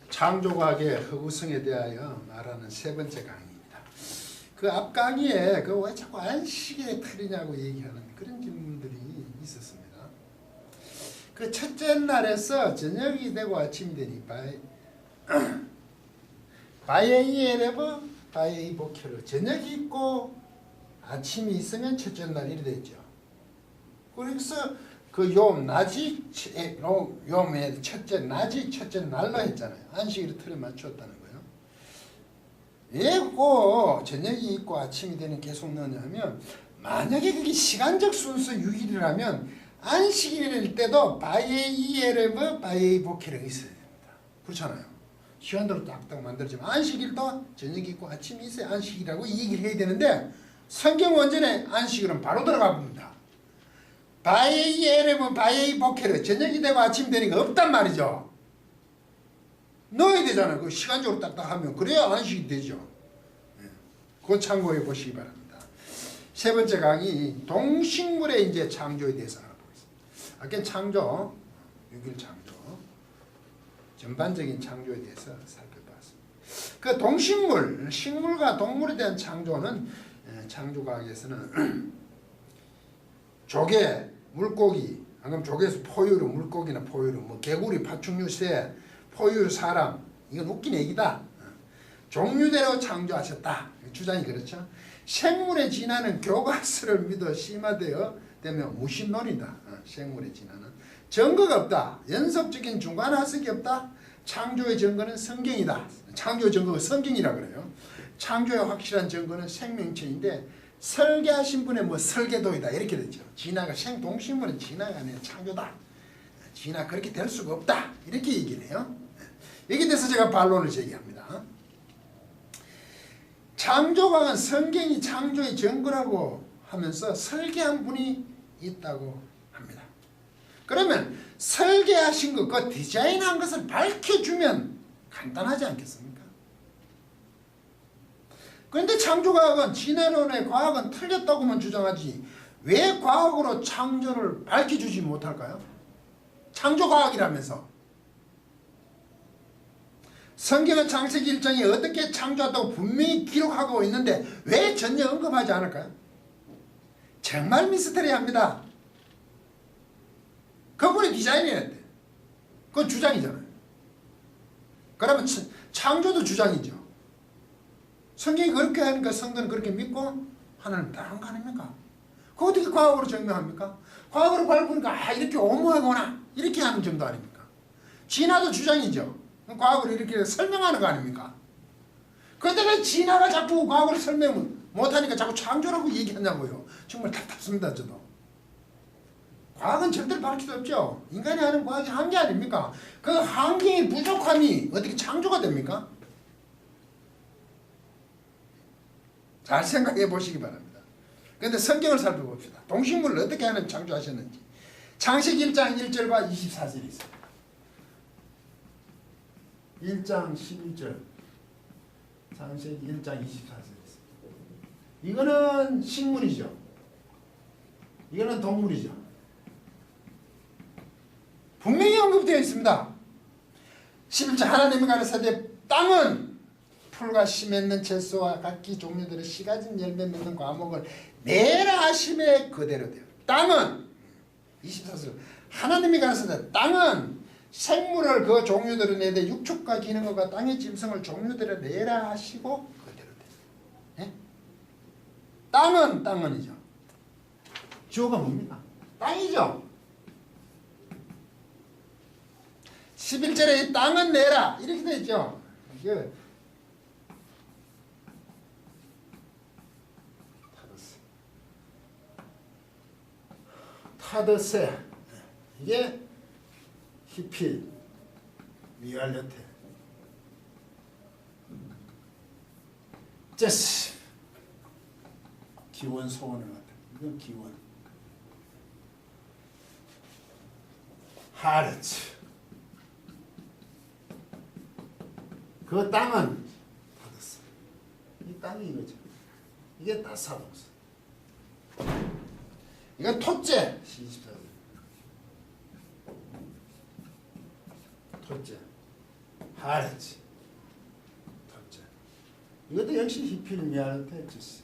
창조과학의 허구성에 대하여 말하는 세 번째 강의입니다. 그 앞 강의에 그 왜 자꾸 안식일에 틀리냐고 얘기하는 그런 질문들이 있었습니다. 그 첫째 날에서 저녁이 되고 아침이 되니 바예이 에레버 바예이 보케르, 저녁이 있고 아침이 있으면 첫째 날 이래 되죠. 그래서 그 낮이 요음의 첫째 낮이 첫째 날로 했잖아요. 안식일을 틀에 맞추었다는 거예요. 왜 꼭 저녁이 있고 아침이 되는 계속 넣냐면, 만약에 그게 시간적 순서 6일이라면 안식일일 때도 바예이 에레브 바예이 보케르가 있어야 됩니다. 그렇잖아요. 시간대로 딱딱 만들지만 안식일도 저녁이 있고 아침이 있어야 안식이라고 이 얘기를 해야 되는데, 성경 원전에 안식일은 바로 들어가 봅니다. 바예이 에레브 바예이 보케르, 저녁이 되고 아침이 되니까 없단 말이죠. 넣어야 되잖아요. 그 시간적으로 딱딱하면 그래야 안식이 되죠. 그거 참고해 보시기 바랍니다. 세 번째 강의, 동식물의 이제 창조에 대해서 알아보겠습니다. 아까 창조, 6일 창조, 전반적인 창조에 대해서 살펴봤습니다. 그 동식물, 식물과 동물에 대한 창조는 창조과학에서는 조개, 물고기, 그럼 조개에서 포유류, 물고기나 포유류, 뭐 개구리, 파충류, 새, 포유류, 사람, 이건 웃긴 얘기다. 종류대로 창조하셨다. 주장이 그렇죠. 생물의 진화는 교과서를 믿어 심화되어 되면 무신론이다. 생물의 진화는 증거가 없다. 연속적인 중간화석이 없다. 창조의 증거는 성경이다. 창조의 증거가 성경이라 그래요. 창조의 확실한 증거는 생명체인데, 설계하신 분의 뭐 설계도이다 이렇게 되죠. 진화가 동식물은 진화가 아니라 창조다. 진화 그렇게 될 수가 없다 이렇게 얘기를 해요. 여기에 대해서 제가 반론을 제기합니다. 창조과학은 성경이 창조의 증거라고 하면서 설계한 분이 있다고 합니다. 그러면 설계하신 것, 그 디자인한 것을 밝혀주면 간단하지 않겠습니까? 그런데 창조과학은, 진화론의 과학은 틀렸다고만 주장하지 왜 과학으로 창조를 밝혀주지 못할까요? 창조과학이라면서. 성경은 창세기 1장에 어떻게 창조했다고 분명히 기록하고 있는데 왜 전혀 언급하지 않을까요? 정말 미스터리합니다. 그분이 디자인이었대. 그건 주장이잖아요. 그러면 창조도 주장이죠. 성경이 그렇게 하니까 성도는 그렇게 믿고 하나님 따르는 거 아닙니까? 그거 어떻게 과학으로 증명합니까? 과학으로 밟으니까 이렇게 오모하거나 이렇게 하는 정도 아닙니까? 진화도 주장이죠. 과학으로 이렇게 설명하는 거 아닙니까? 그런데 왜 진화가 자꾸 과학으로 설명을 못하니까 자꾸 창조라고 얘기하냐고요. 정말 답답습니다. 저도. 과학은 절대로 밝힐 수 없죠. 인간이 하는 과학이 한계 아닙니까? 그 한계의 부족함이 어떻게 창조가 됩니까? 잘 생각해 보시기 바랍니다. 그런데 성경을 살펴봅시다. 동식물을 어떻게 하면 창조하셨는지. 창세기 1장 1절과 24절이 있습니다. 1장 11절, 창세기 1장 24절이 있습니다. 이거는 식물이죠. 이거는 동물이죠. 분명히 언급되어 있습니다. 11절, 하나님이 가라사대 땅은 풀과 씨 맺는 채소와 각기 종류들의 씨 가진 열매 맺는 과목을 내라 하심에 그대로 돼요. 땅은 24절, 하나님이 가라사대 땅은 생물을 그 종류대로 내되 육축과 기능과 땅의 짐승을 종류대로 내라 하시고 그대로 돼요. 예? 땅은이죠. 주어가 뭡니까? 땅이죠. 11절에 이 땅은 내라 이렇게 되어 있죠. 이게 타드세, 이게 히필, 미알려테, 제스, 기원 소원을 갖다. 이건 기원. 하르츠, 그 땅은 타드세. 이 땅이 이거죠. 이게 다사동사. 이건 토째, 24절. 토째. 하랬지. 첫째. 이것도 역시 히필 미알로트 했지.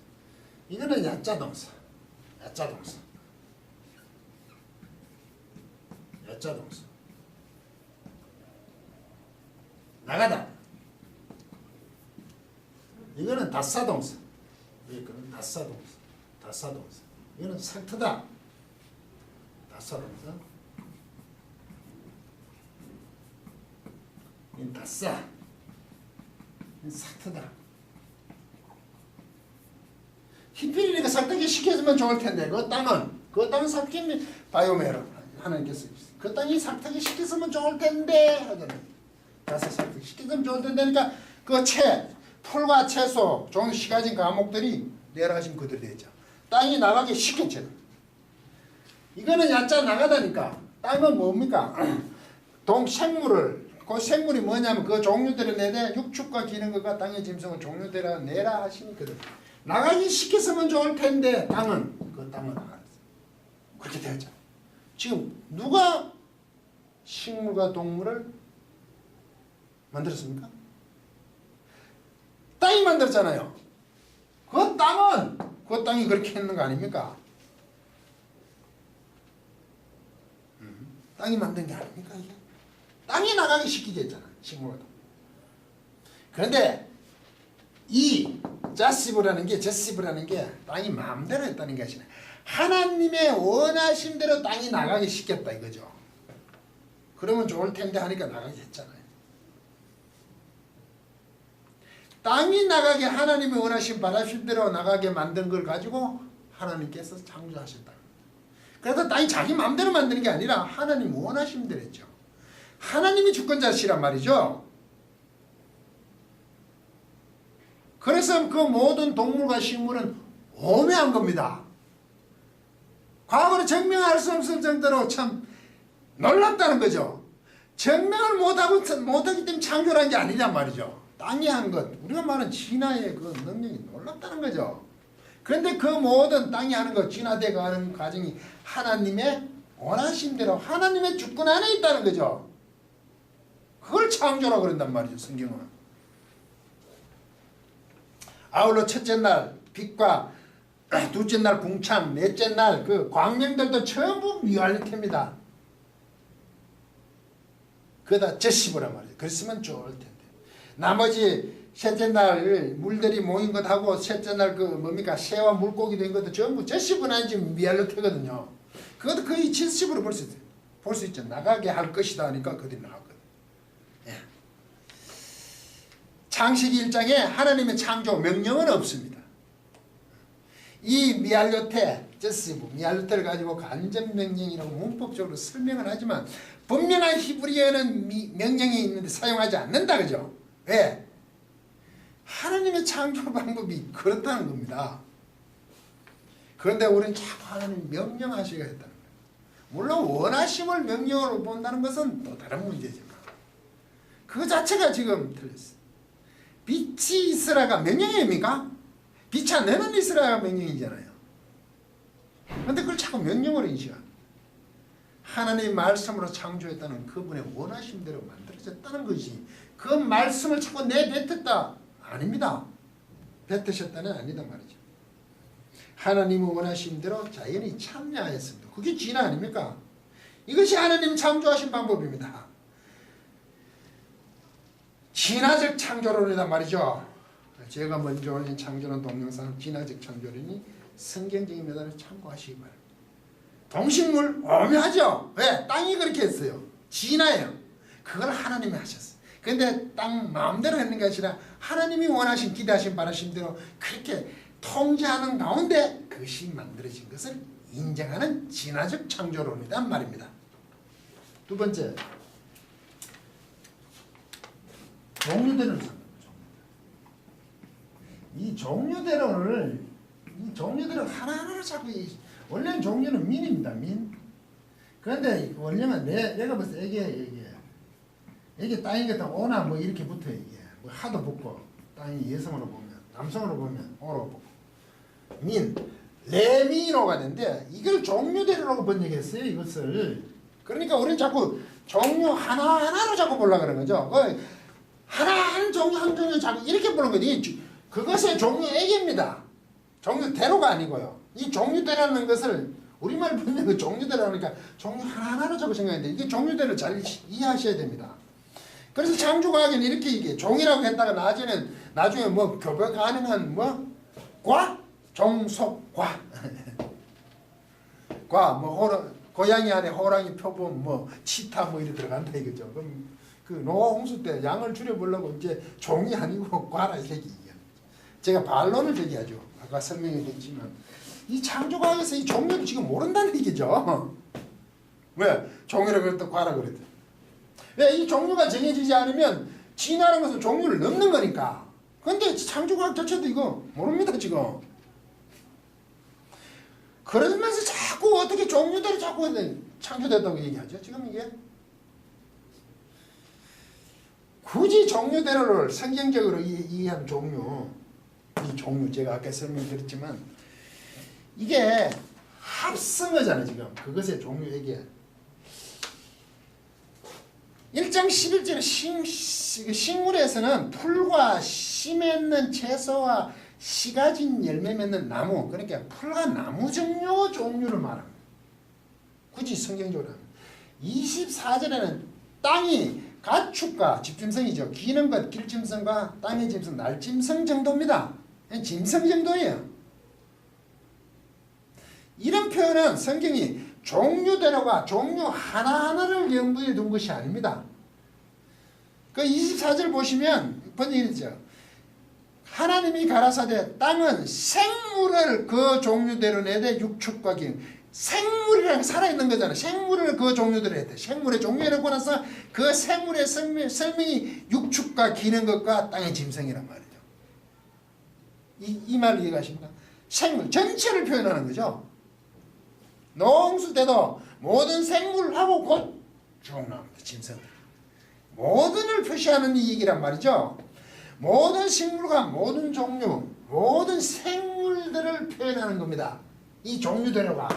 이거는 야자 동사. 야자 동사. 야자 동사. 나가다. 이거는 다사 동사. 이거는 다사 동사. 다사 동사. 이거는 상트다. 다사 동사. 이건 다싸. 이건 상트다. 히필이니까 상트기 시켜주면 좋을 텐데 그 땅은 상트기 바이오메로 하나님께서 그 땅이 상트기 시켰으면 좋을 텐데 하잖아요. 다싸 상트기 시켰으면 좋을 텐데 그러니까 그 풀과 채소 종시가진 과목들이 내려가시면 그대로 되죠. 땅이 나가게 시켰잖아요. 이거는 야자 나가다니까 땅은 뭡니까? 동생물을 그 생물이 뭐냐면 그 종류대로 내되 육축과 기는 것과 땅의 짐승은 종류대로 내라 하시니거든. 나가기 시켰으면 좋을 텐데 땅은 그 땅은 나가는 그렇게 되었죠. 지금 누가 식물과 동물을 만들었습니까? 땅이 만들었잖아요. 그 땅이 그렇게 했는 거 아닙니까? 땅이 만든 게 아닙니까 이게? 땅이 나가기 시키게 했잖아. 식물과 동물. 그런데 이 제시브라는 게 땅이 마음대로 했다는 것이 아니라 하나님의 원하신 대로 땅이 나가게 시켰다 이거죠. 그러면 좋을 텐데 하니까 나가게 했잖아요. 땅이 나가게 하나님의 원하신 바라신 대로 나가게 만든 걸 가지고 하나님께서 창조하셨다. 그래서 땅이 자기 마음대로 만드는 게 아니라 하나님 원하신 대로 했죠. 하나님이 주권자시란 말이죠. 그래서 그 모든 동물과 식물은 오묘한 겁니다. 과거로 증명할 수 없을 정도로 참 놀랍다는 거죠. 증명을 못하기 때문에 창조한 게 아니란 말이죠. 땅이 한 것, 우리가 말하는 진화의 그 능력이 놀랍다는 거죠. 그런데 그 모든 땅이 하는 것, 진화되어 가는 과정이 하나님의 원하신 대로 하나님의 주권 안에 있다는 거죠. 그걸 창조라고 그런단 말이죠, 성경은. 아울러 첫째 날 빛과 둘째 날 궁창, 넷째 날 그 광명들도 전부 미알리테입니다. 그다 제시브란 말이죠. 그랬으면 좋을 텐데. 나머지 셋째 날 물들이 모인 것하고 셋째 날 그 뭡니까 새와 물고기 된 것도 전부 제시브는 아니지 미알리테거든요. 그것도 거의 제시브로 볼 수 있어요. 볼 수 있죠. 나가게 할 것이다 하니까 그들이 나갔거든. 예. 창세기 1장에 하나님의 창조 명령은 없습니다. 이 미알요테, 제시브, 미알요테를 가지고 간접명령이라고 문법적으로 설명을 하지만 분명한 히브리어는 명령이 있는데 사용하지 않는다. 그죠? 왜? 하나님의 창조 방법이 그렇다는 겁니다. 그런데 우리는 자꾸 하나님 명령하시게 했다는 거예요. 물론 원하심을 명령으로 본다는 것은 또 다른 문제지만 그 자체가 지금 틀렸어요. 빛이 있으라가 명령입니까? 빛이 안 내는 있으라가 명령이잖아요. 그런데 그걸 자꾸 명령으로 인식합니다. 하나님의 말씀으로 창조했다는 그분의 원하심대로 만들어졌다는 것이 그 말씀을 자꾸 내뱉었다. 아닙니다. 뱉으셨다는 아니다 말이죠. 하나님의 원하심대로 자연이 참여하였습니다. 그게 진화 아닙니까? 이것이 하나님 창조하신 방법입니다. 진화적 창조론이란 말이죠. 제가 먼저 올린 창조론 동영상 진화적 창조론이 성경적인 메달을 참고하시기 바랍니다. 동식물 오묘하죠. 왜? 땅이 그렇게 했어요. 진화예요. 그걸 하나님이 하셨어요. 그런데 땅 마음대로 했는 게 아니라 하나님이 원하신 기대하신 바라신 대로 그렇게 통제하는 가운데 그것이 만들어진 것을 인정하는 진화적 창조론이란 말입니다. 두 번째, 종류대론을 상담합니다. 이 종류대론을 하나하나 자꾸 원래는 종류는 민입니다. 민. 그런데 원래는 내가 봤을 때 이게 땅이 같은 오나 뭐 이렇게 붙어요. 이게 뭐 하도 붙고 땅이 여성으로 보면 남성으로 보면 오로 붙고 민 레미노가 되는데 이걸 종류대로라고 번역했어요. 이것을. 그러니까 우리는 자꾸 종류 하나하나로 자꾸 보려고 그러는 거죠. 하나하나 종류 한 종류 자꾸 이렇게 보는 거지. 그것의 종류액입니다. 종류대로가 아니고요. 이 종류대라는 것을 우리말 분명 그 종류대라니까 종류 하나하나로 자꾸 생각하는데 이게 종류대를 잘 이해하셔야 됩니다. 그래서 창조과학은 이렇게 이게 종이라고 했다가 나중에 뭐 교배 가능한 뭐 과, 종속과, 과, 뭐 고양이 안에 호랑이 표본, 뭐 치타 뭐 이래 들어간다 이거죠. 그럼 그 노아 홍수 때 양을 줄여보려고 이제 종이 아니고 과라 이렇게 얘기해요. 제가 반론을 제기하죠. 아까 설명해 드렸지만 이 창조과학에서 이 종류를 지금 모른다는 얘기죠. 왜? 종이라고 그랬다 과라 그랬다. 왜? 이 종류가 정해지지 않으면 진화라는 것은 종류를 넘는 거니까. 근데 창조과학 자체도 이거 모릅니다 지금. 그러면서 자꾸 어떻게 종류대로 자꾸 창조됐다고 얘기하죠. 지금 이게 굳이 종류대로를 성경적으로 이해한 종류, 이 종류 제가 아까 설명드렸지만 이게 합성어잖아요. 지금 그것의 종류 얘기야. 1장 11절에 식물에서는 풀과 씨 맺는 채소와 씨 가진 열매 맺는 나무, 그러니까 풀과 나무 종류를 말합니다. 굳이 성경적으로 합니다. 24절에는 땅이 가축과 집짐승이죠. 기는 것 길짐승과 땅의 짐승 날짐승 정도입니다. 짐승 정도예요. 이런 표현은 성경이 종류대로가 종류 하나하나를 염두에 둔 것이 아닙니다. 그 24절 보시면 번역이죠. 하나님이 가라사대 땅은 생물을 그 종류대로 내되 육축과 기 생물이랑 살아있는 거잖아요. 생물을 그 종류대로 했대. 생물의 종류라고 나서 그 생물의 설명이 육축과 기는 것과 땅의 짐승이란 말이죠. 이 말 이해가십니까? 생물 전체를 표현하는 거죠. 농수 때도 모든 생물하고 곧 죽어나옵니다. 짐승. 모든을 표시하는 이 얘기란 말이죠. 모든 식물과 모든 종류, 모든 생물들을 표현하는 겁니다. 이 종류대로가.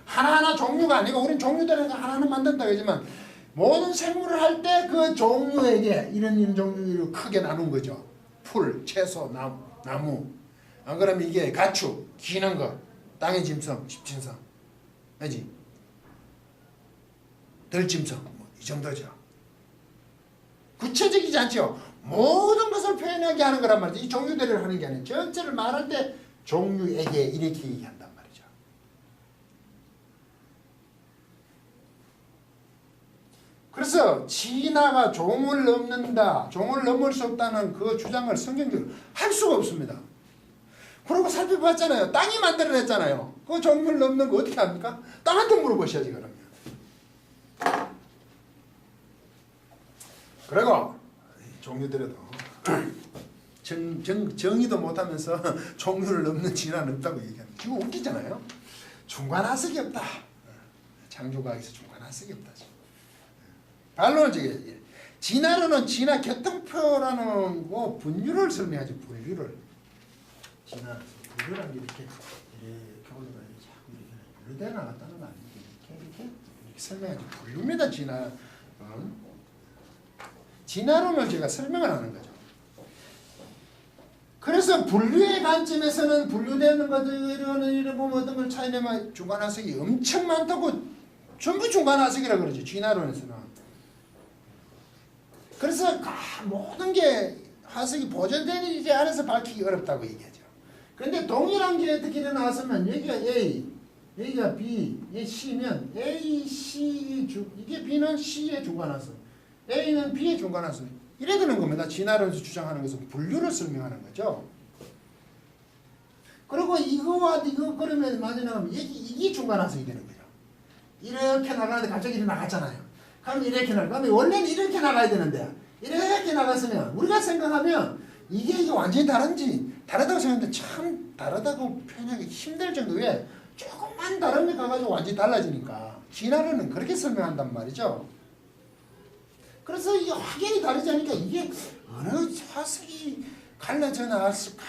하나하나 종류가 아니고 우린 종류대로가 하나는 만든다고 하지만 모든 생물을 할 때 그 종류에게 이런 종류로 크게 나눈 거죠. 풀, 채소, 나무. 안 그러면 이게 가축, 기는 것, 땅의 짐승, 집짐승. 알지? 들짐승, 뭐 이 정도죠. 구체적이지 않죠. 모든 것을 표현하게 하는 거란 말이죠. 이 종류대로를 하는 게 아니에요. 전체를 말할 때 종류에게 이렇게 얘기한단 말이죠. 그래서 진화가 종을 넘는다, 종을 넘을 수 없다는 그 주장을 성경적으로 할 수가 없습니다. 그러고 살펴봤잖아요. 땅이 만들어냈잖아요. 그 종을 넘는 거 어떻게 합니까? 땅한테 물어보셔야지 그러면. 그리고 종류대로도 정의도 못하면서 종류를 넘는 진화는 없다고 얘기합니다. 지금 웃기잖아요. 중간하석이 없다. 창조과학에서 중간하석이 없다. 반론을 제기해. 진화론은 진화 교통표라는 거 분류를 설명하죠. 분류를. 진화 분류라는 게 이렇게 올라가 자꾸 이렇게 분류돼 나갔다는 거 아니에요. 이렇게 설명하죠. 분류입니다. 진화. 진화론을 제가 설명을 하는 거죠. 그래서 분류의 관점에서는 분류되는 것들은 이런 보면 어떤 걸 차이내면 중간하석이 엄청 많다고 전부 중간하석이라고 그러죠. 진화론에서는. 그래서 모든 게 하석이 보존되는지 안에서 밝히기 어렵다고 얘기하죠. 그런데 동일한 게 어떻게 일어나왔으면 여기가 A, 여기가 B, 이게 C면 A, C, 이게 B는 C의 중간하석. A는 B의 중간하석. 이래 되는 겁니다. 진화론에서 주장하는 것은 분류를 설명하는 거죠. 그리고 이거와 이거 그러면 맞으면 이게 중간하석이 되는 거죠. 이렇게 나가는데 갑자기 이렇게 나갔잖아요. 그럼 이렇게 나가. 원래는 이렇게 나가야 되는데 이렇게 나갔으면 우리가 생각하면 이게 완전히 다르다고 생각하는데 참 다르다고 표현하기 힘들 정도에 조금만 다른 데 가가지고 완전히 달라지니까 진화론은 그렇게 설명한단 말이죠. 그래서 이게 확연히 다르지 않으니까 이게 어느 화석이 갈라져 나왔을까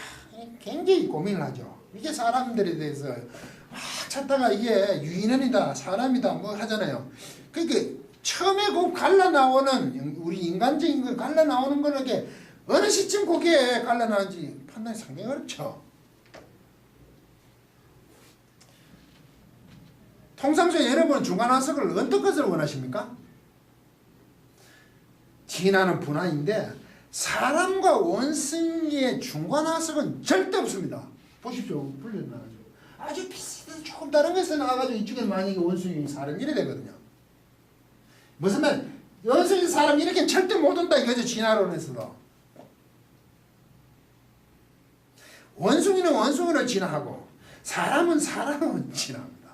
굉장히 고민을 하죠. 이게 사람들에 대해서 막 찾다가 이게 유인원이다 사람이다 뭐 하잖아요. 그러니까 처음에 그 갈라 나오는 우리 인간적인 거 갈라 나오는 거는 게 어느 시점 그게 갈라 나오는지 판단이 상당히 어렵죠. 통상적으로 여러분은 중간화석을 어떤 것을 원하십니까? 진화는 분화인데 사람과 원숭이의 중간화석은 절대 없습니다. 보십시오. 불려나가죠. 아주 비슷해서 조금 다른 것에서 나와가지고 이쪽에 만약에 원숭이 사람 이래 되거든요. 무슨 말? 원숭이 사람 이렇게 절대 못 온다 이거죠. 진화론에서도. 원숭이는 원숭이로 진화하고 사람은 사람으로 진화합니다.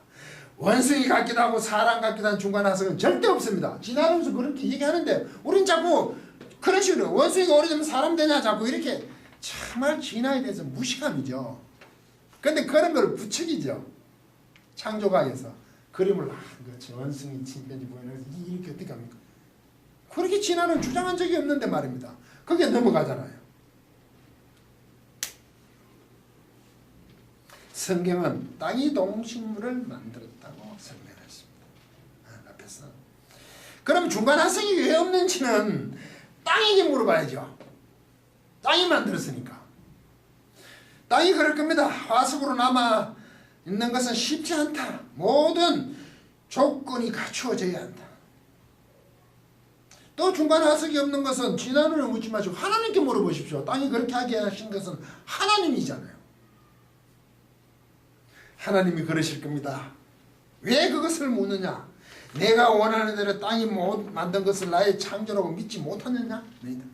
원숭이 같기도 하고 사람 같기도 한 중간화석은 절대 없습니다. 진화론에서 그렇게 얘기하는데 우린 자꾸 그런 식으로 원숭이가 오래되면 사람 되냐 자꾸 이렇게 정말 진화에 대해서 무식함이죠. 근데 그런 걸 부추기죠. 창조과학에서 그림을 그렇지 원숭이 침팬지 보이는 이렇게 어떻게 합니까? 그렇게 진화는 주장한 적이 없는데 말입니다. 그게 넘어가잖아요. 성경은 땅이 동식물을 만들었다고 설명했습니다. 앞에서. 그럼 중간화석이 왜 없는지는 땅에게 물어봐야죠. 땅이 만들었으니까. 땅이 그럴 겁니다. 화석으로 남아 있는 것은 쉽지 않다. 모든 조건이 갖추어져야 한다. 또 중간화석이 없는 것은 진화론을 묻지 마시고 하나님께 물어보십시오. 땅이 그렇게 하게 하신 것은 하나님이잖아요. 하나님이 그러실 겁니다. 왜 그것을 묻느냐? 내가 원하는 대로 땅이 못 만든 것을 나의 창조라고 믿지 못하느냐? 아니다.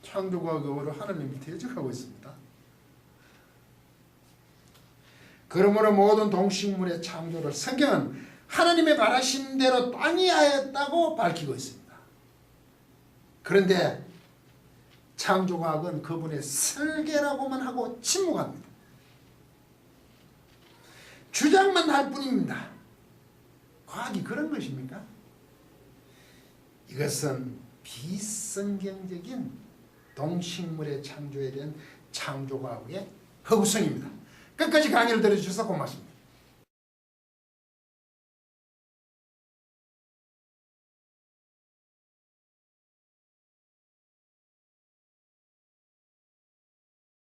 창조과학으로 하나님이 대적하고 있습니다. 그러므로 모든 동식물의 창조를 성경은 하나님의 바라신 대로 땅이 하였다고 밝히고 있습니다. 그런데 창조과학은 그분의 설계라고만 하고 침묵합니다. 주장만 할 뿐입니다. 과학이 그런 것입니까? 이것은 비성경적인 동식물의 창조에 대한 창조과학의 허구성입니다. 끝까지 강의를 들어주셔서 고맙습니다.